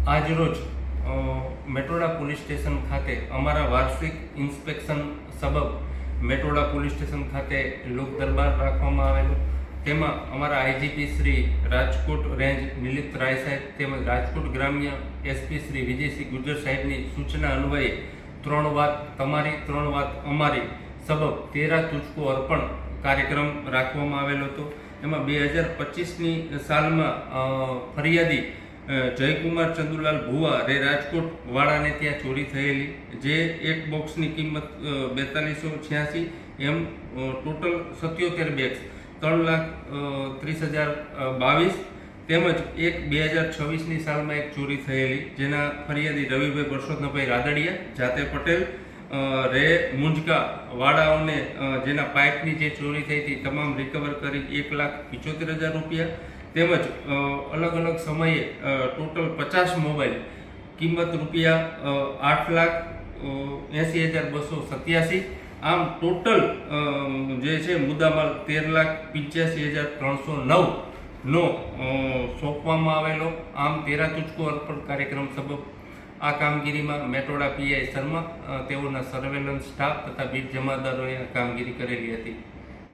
આજરોજ Metoda police station ખાતે અમારા વાર્ષિક ઇન્સ્પેક્શન સબબ મેટોડા પોલીસ સ્ટેશન ખાતે લોક દરબાર રાખવામાં આવેલો। તેમાં અમારા આઈજીપી શ્રી રાજકોટ રેન્જ નિલિપ્ત રાય સાહેબ તેમજ રાજકોટ ગ્રામ્ય એસપી શ્રી વિજયસિંહ ગુજર સાહેબની સૂચના અન્વયે 3 વાત તમારી 3 વાત અમારી સબબ 13 તુચકો અર્પણ કાર્યક્રમ રાખવામાં આવેલો હતો। એમાં 2025ની સાલમાં ફરિયાદી જયકુમાર ચંદુલાલ ભુવા રે રાજકોટ વાળાને ત્યાં ચોરી થયેલી, જે એક બોક્સની કિંમત 4286 એમ ટોટલ 77 બેગ્સ 3,30,022 તેમજ એક 2026ની સાલમાં એક ચોરી થયેલી, જેના ફરિયાદી રવિભાઈ પરસોત્તમભાઈ રાદડિયા જાતે પટેલ રે મુંજકા વાળાઓને જેના પાઇપની જે ચોરી થઈ હતી તમામ રિકવર કરી 1,75,000 રૂપિયા તેમજ અલગ અલગ સમયે ટોટલ 50 મોબાઈલ કિંમત રૂપિયા 8,80,287 આમ ટોટલ જે છે મુદ્દામાલ 13,85,309 નો સોંપવામાં આવેલો। આમ 13 તુચકો અર્પણ કાર્યક્રમ સબબ આ કામગીરીમાં મેટોડા પીઆઈ શર્મા તેઓના સર્વેલન્સ સ્ટાફ તથા બીટ જમાદારોએ આ કામગીરી કરેલી હતી।